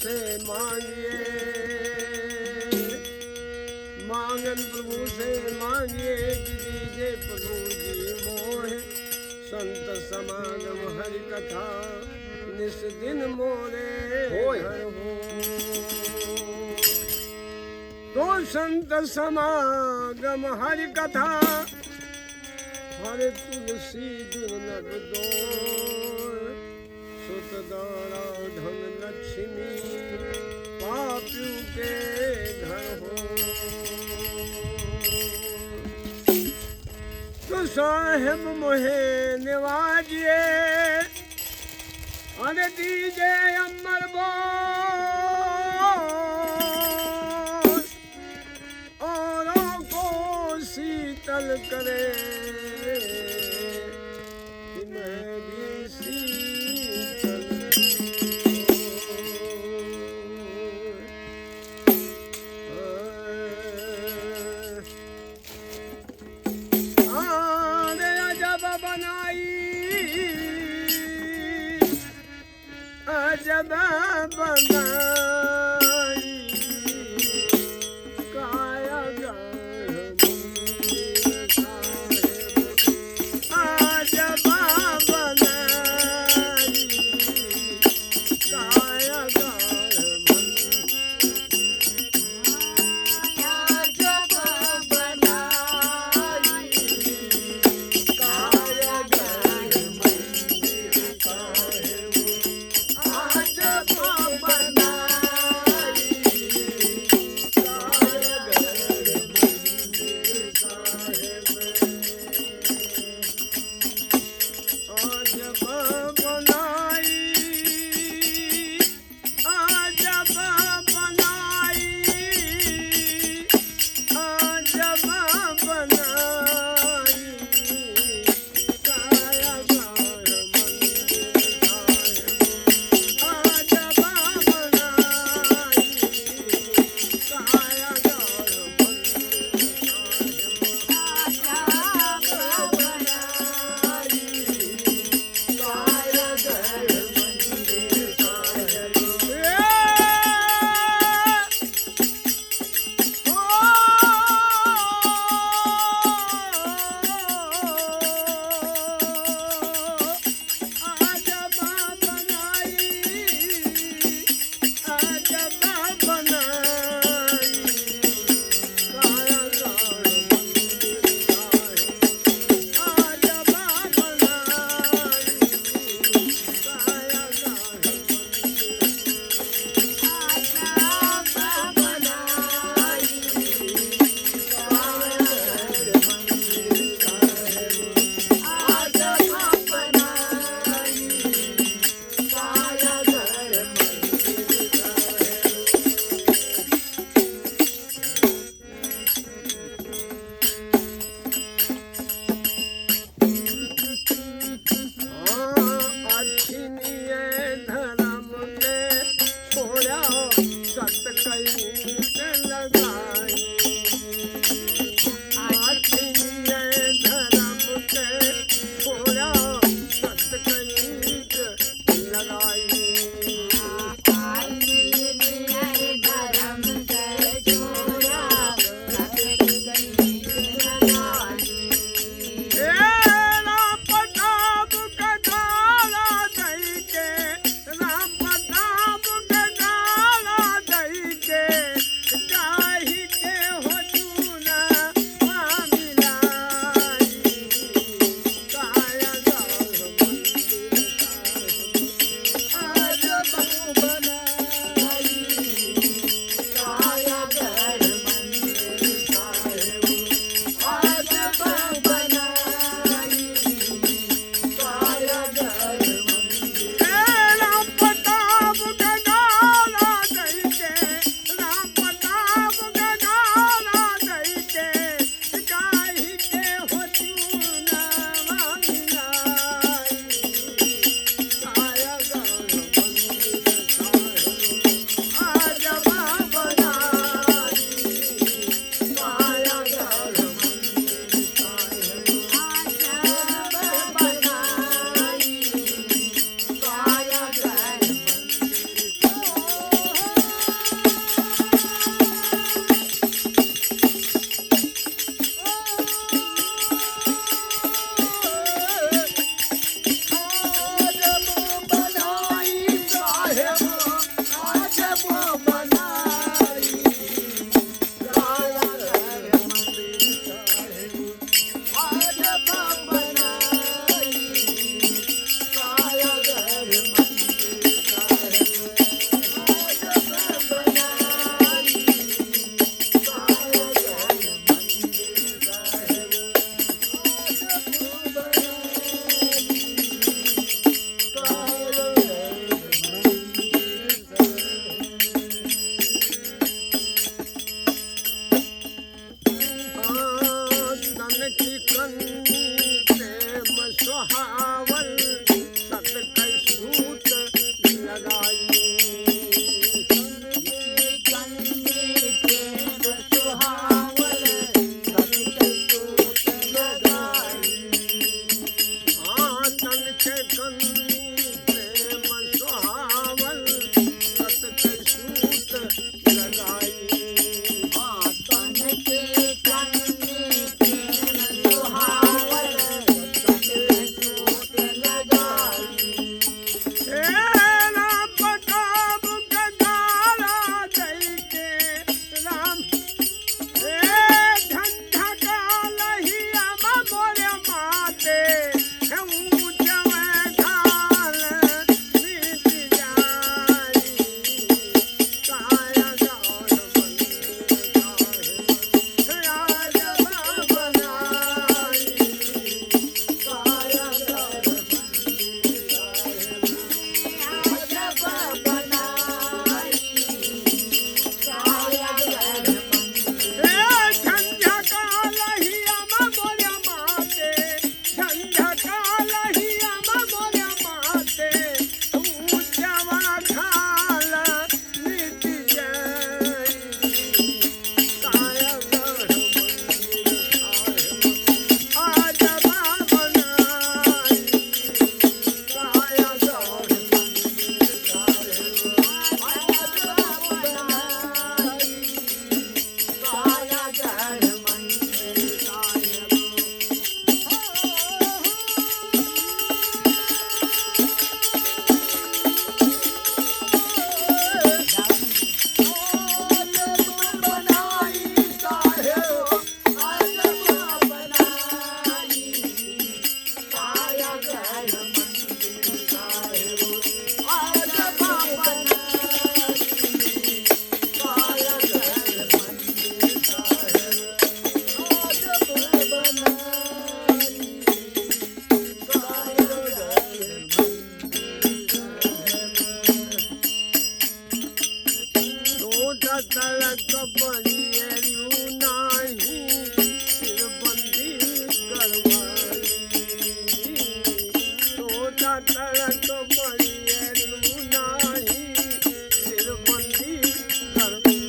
से मांगिए, मांगन प्रभु से मांगिए कि दीजिए प्रभु जी मोहे। संत समागम हरि कथा निस दिन मोरे घर हो। तो संत समागम हरि कथा हरे तुलसी दुर्लभ दो। सुत दारा धन लक्ष्मी पापियों के घर हो। तो साहेब मोहे निवाजिए, अरे दीजे अमर बोल, औरों को शीतल करे कि मैं भी शीतल अजब बनाई, अजब बनाई काया गाह मंदिर साहेब। अजब बनाई काया गाह तड़क परियरियू नाही सिरबंदी करवाई टोटा तड़क परियरियू नाही सिरबंदी करवाई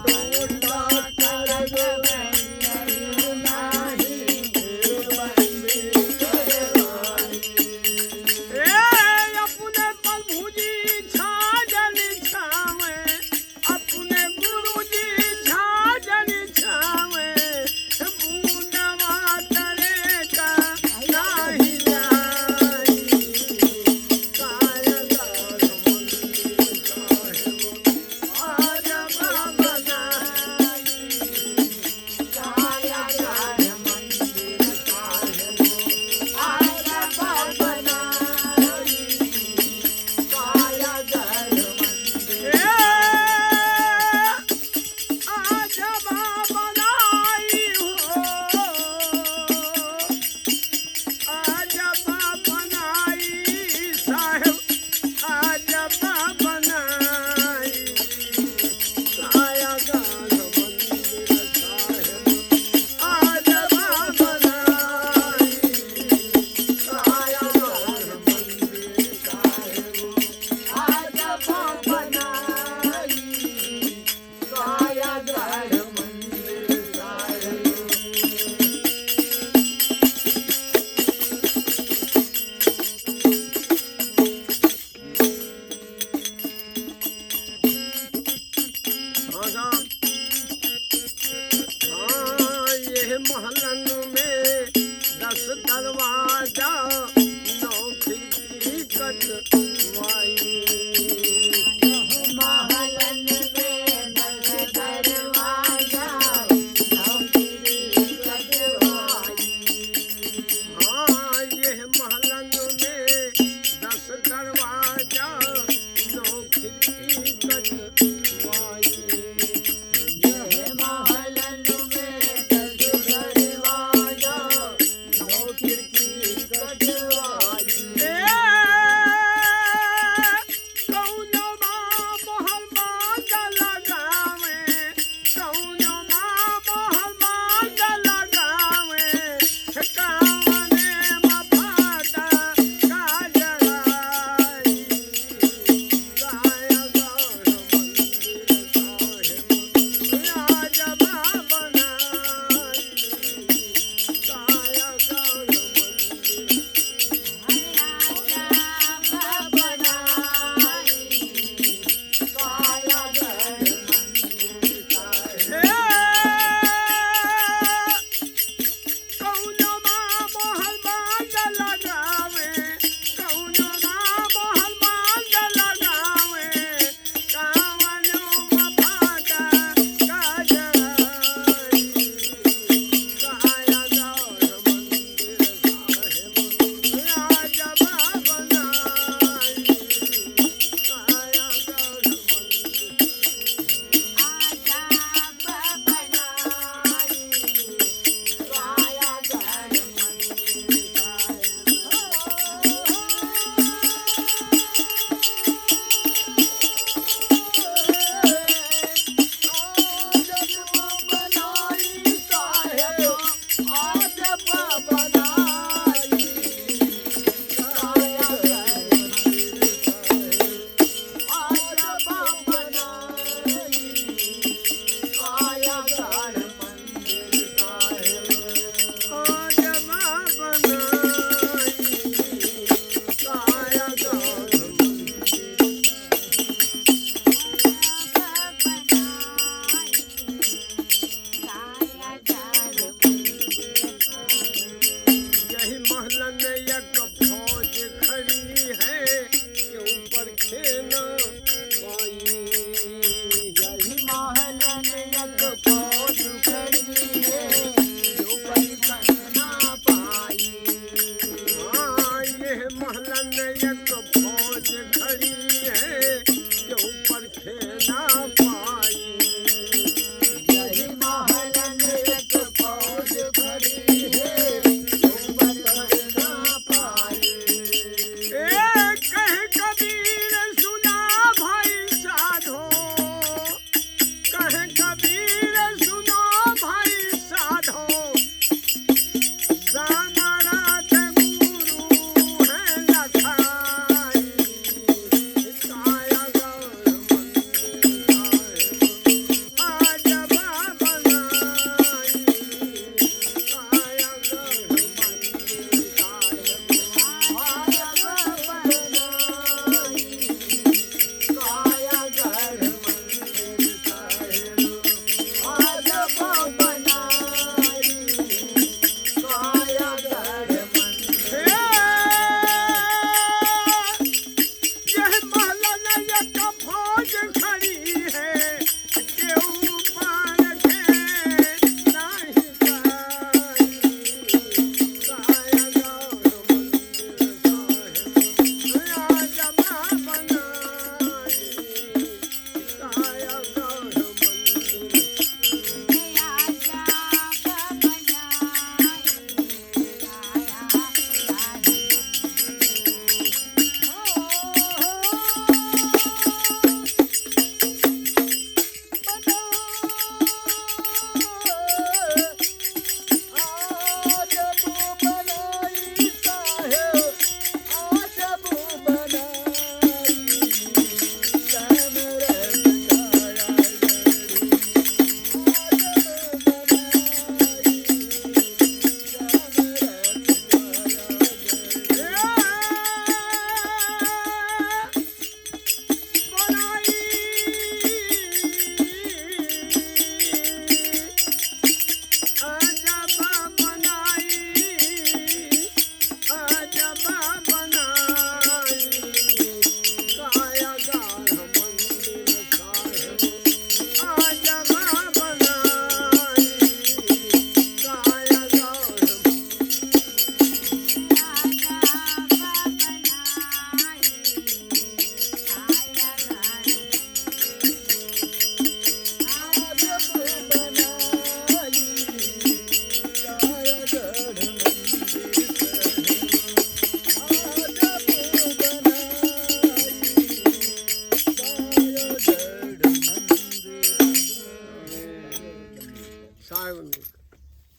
टोटा तड़क परियरियू नाही सिरबंदी करवाई अपने प्रभु जी छाजन छावे अपने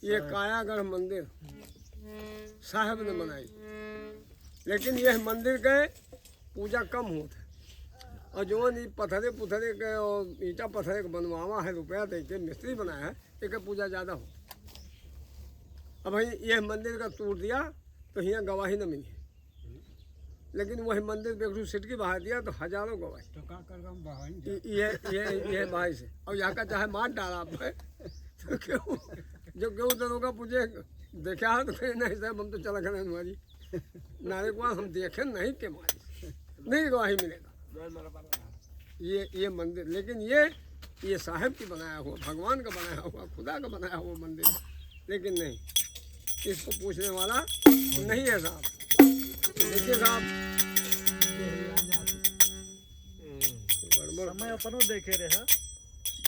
ये कायागढ़ मंदिर साहब ने बनाई, लेकिन यह मंदिर के पूजा कम होता है और जो नहीं पत्थरे पुथरे के और ईटा पत्थरे के बनवावा है, रुपया दे के मिस्त्री बनाया है, एक पूजा ज़्यादा हो। अब भाई यह मंदिर का तोड़ दिया तो यहाँ गवाही न मिली, लेकिन वही मंदिर पे एक सिटकी बहा दिया तो हजारों गवाही। तो क्या कर रहा हूँ बहाई ये भाई से और यहाँ का चाहे मार डाला आप है तो क्यों जो क्यों दरोगा पूछे देखा है तो कहीं नहीं साहब हम तो चला गए हमारी नारे को हम देखे नहीं के मारी नहीं गवाही मिलेगा। ये मंदिर, लेकिन ये साहब की बनाया हुआ, भगवान का बनाया हुआ, खुदा का बनाया हुआ मंदिर है, लेकिन नहीं इसको पूछने वाला नहीं है साहब। देखिए साहब समय अपनो देखे रहे